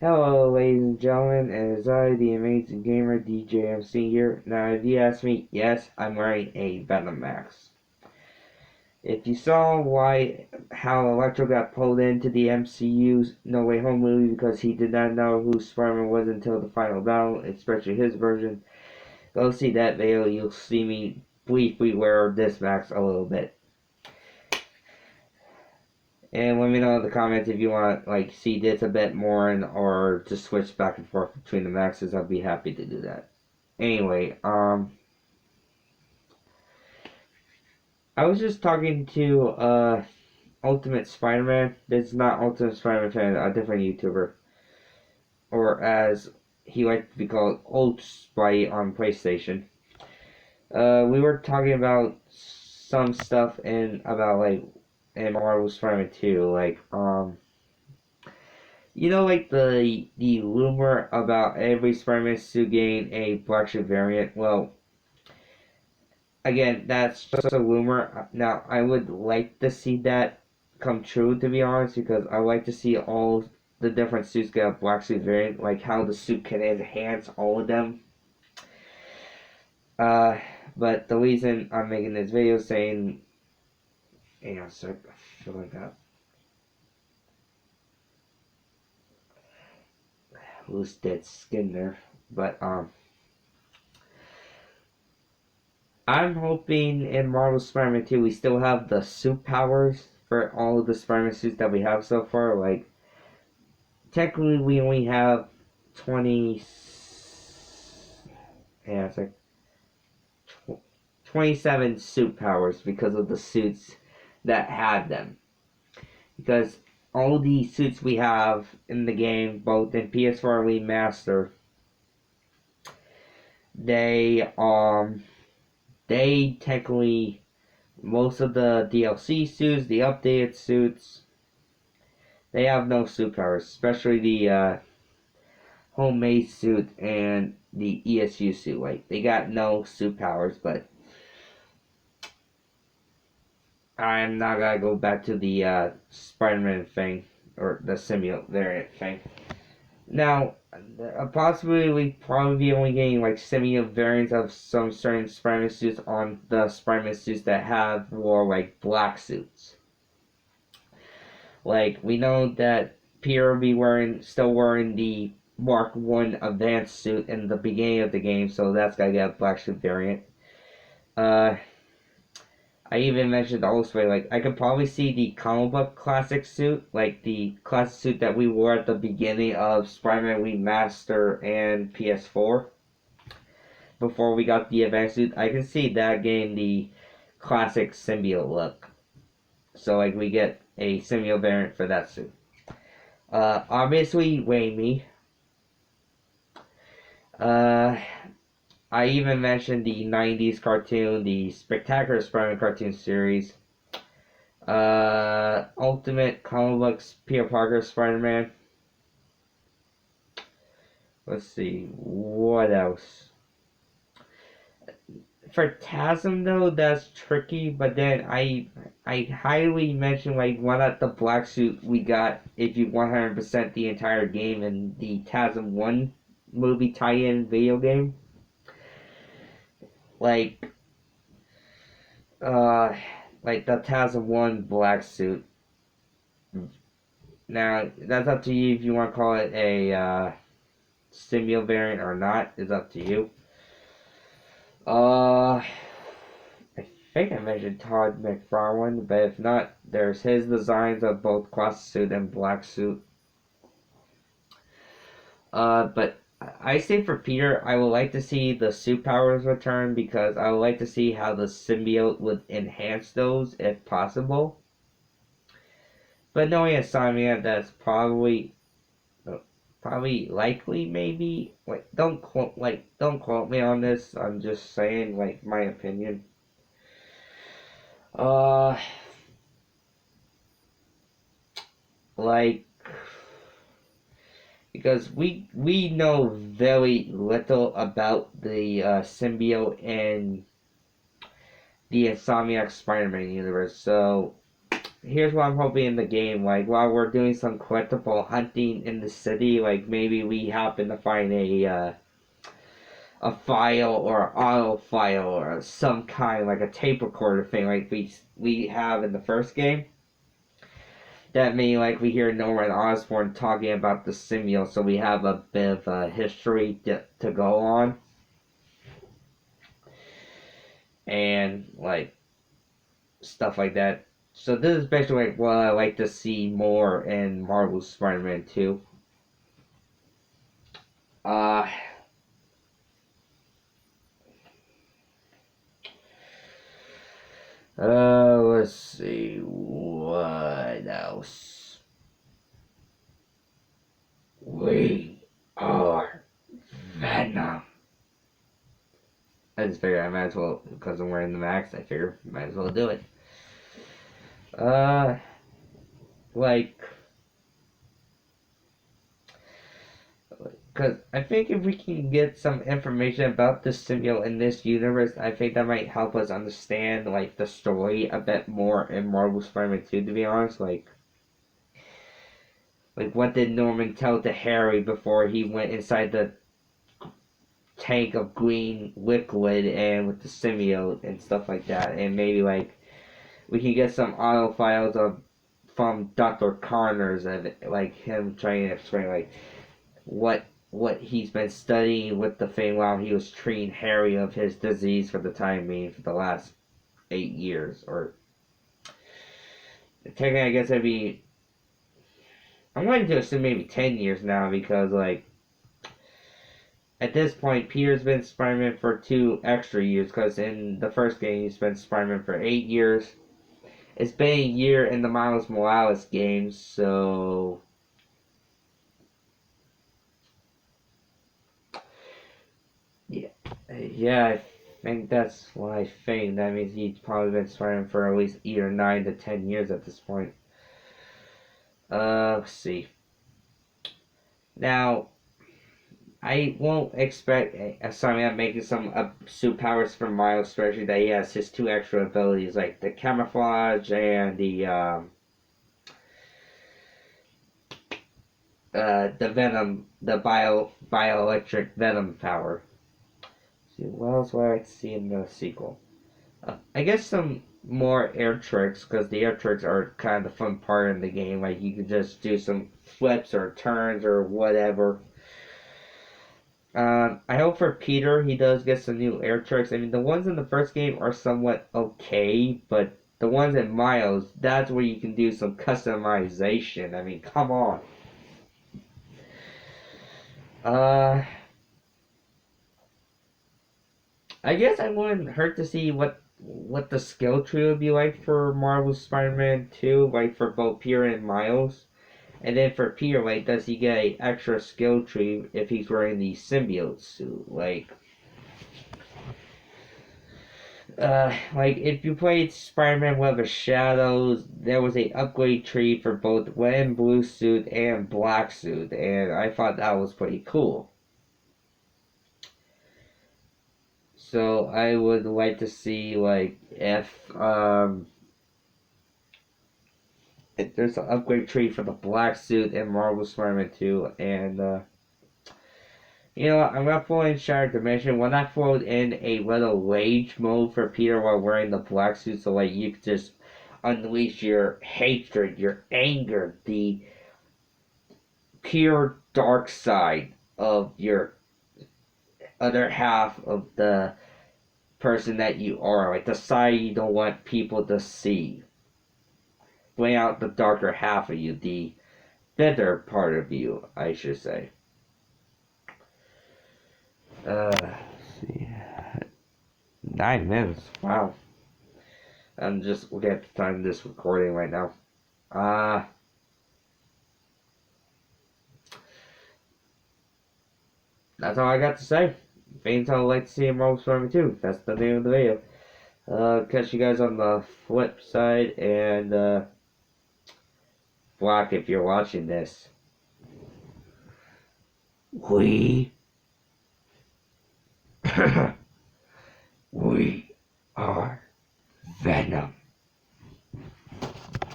Hello, ladies and gentlemen, and it's I, the amazing gamer DJMC here. Now, if you ask me, yes, I'm wearing a Venom Max. If you saw how Electro got pulled into the MCU's No Way Home movie because he did not know who Spider-Man was until the final battle, especially his version, go see that video. You'll see me briefly wear this Max a little bit. And let me know in the comments if you want see this a bit more or to switch back and forth between the maxes. I'll be happy to do that. Anyway, I was just talking to Ultimate Spider-Man. This is not Ultimate Spider-Man fan, a different YouTuber, or as he liked to be called, Old Spidey on PlayStation. We were talking about some stuff in Marvel Spider-Man 2, the rumor about every Spider-Man suit getting a black suit variant. Well, again, that's just a rumor. Now, I would like to see that come true, to be honest, because I like to see all the different suits get a black suit variant, like how the suit can enhance all of them. But the reason I'm making this video saying, hang on a sec, I feel like that. Loose dead skin there, but I'm hoping in Marvel Spider-Man 2 we still have the suit powers for all of the Spider-Man suits that we have so far. Like, technically we only have 20, yeah, it's like 27 suit powers because of the suits that had them. Because all the suits we have in the game, both in PS4 Remaster, they technically, most of the DLC suits, the updated suits, they have no suit powers, especially the homemade suit and the ESU suit. Like, they got no suit powers, but I'm not gonna go back to the Spider-Man thing, or the symbiote variant thing. Now, possibly we probably be only getting symbiote variants of some certain Spider-Man suits on the Spider-Man suits that have more black suits. Like, we know that Peter will be still wearing the Mark 1 advanced suit in the beginning of the game, so that's gotta get a black suit variant. I even mentioned also, I could probably see the comic book classic suit, like the classic suit that we wore at the beginning of Spider-Man Remaster and PS4, before we got the advanced suit. I can see that getting the classic symbiote look. So, we get a symbiote variant for that suit. Obviously, Raimi. I even mentioned the 90s cartoon, the Spectacular Spider-Man cartoon series. Ultimate Comic Books Peter Parker Spider-Man. Let's see, what else? For TASM though, that's tricky, but then I highly mentioned why not the black suit we got if you 100% the entire game in the TASM 1 movie tie-in video game. Like the TASM 1 black suit. Now, that's up to you if you want to call it a symbiote variant or not. It's up to you. I think I mentioned Todd McFarlane, but if not, there's his designs of both classic suit and black suit. But I say for Peter, I would like to see the suit powers return because I would like to see how the symbiote would enhance those if possible. But knowing Insomniac, that's probably likely, maybe. Don't quote me on this. I'm just saying my opinion. Like, because we know very little about the symbiote in the Insomniac Spider-Man universe, so here's what I'm hoping in the game. Like while we're doing some collectible hunting in the city, like maybe we happen to find a file or an auto file or some kind like a tape recorder thing like we have in the first game. That may like we hear Norman Osborn talking about the symbiote, so we have a bit of a history to go on. And like stuff like that. So this is basically like what I like to see more in Marvel's Spider-Man 2. Uh let's see what else. We are Venom. I just figured I might as well, because I'm wearing the mask, I figured I might as well do it. Uh, like, because I think if we can get some information about the symbiote in this universe, I think that might help us understand, like, the story a bit more in Marvel Spider-Man 2, to be honest. Like, what did Norman tell to Harry before he went inside the tank of green liquid and with the symbiote and stuff like that? And maybe, like, we can get some audio files from Dr. Connors of it, like him trying to explain like what he's been studying with the thing while he was treating Harry of his disease for the time being for the last 8 years, or technically I guess that'd be, I'm going to assume maybe 10 years now, because like at this point Peter's been Spider-Man for 2 extra years, because in the first game he's been Spider-Man for 8 years. It's been a year in the Miles Morales games, so yeah, I think that's what I think. That means he's probably been Spider-Man for at least either 9 to 10 years at this point. Let's see. Now, I won't expect Spider-Man making some superpowers from Miles, especially that he has his 2 extra abilities, like the camouflage and the venom, the bioelectric venom power. Let's see, what else would I like to see in the sequel? I guess some more air tricks, because the air tricks are kind of the fun part in the game. Like you can just do some flips or turns or whatever. I hope for Peter he does get some new air tricks. I mean, the ones in the first game are somewhat okay, but the ones in Miles, that's where you can do some customization. I mean, come on. Uh, I guess I wouldn't hurt to see what the skill tree would be like for Marvel Spider-Man 2, like for both Peter and Miles. And then for Peter, like, does he get a extra skill tree if he's wearing the symbiote suit? Like if you played Spider-Man Web of Shadows, there was a upgrade tree for both red and blue suit and black suit, and I thought that was pretty cool. So I would like to see like if there's an upgrade tree for the black suit in Marvel Spider-Man 2, and you know what, I'm gonna throw in Shattered Dimension. When I throw in a little rage mode for Peter while wearing the black suit, so like you could just unleash your hatred, your anger, the pure dark side of your other half of the person that you are, like the side you don't want people to see. Bring out the darker half of you, the better part of you, I should say. Let's see. 9 minutes. Wow. I'm just looking at the time of this recording right now. That's all I got to say. Things I'd like to see in Marvel Spider-Man 2. That's the name of the video. Catch you guys on the flip side, and block if you're watching this. We we are Venom.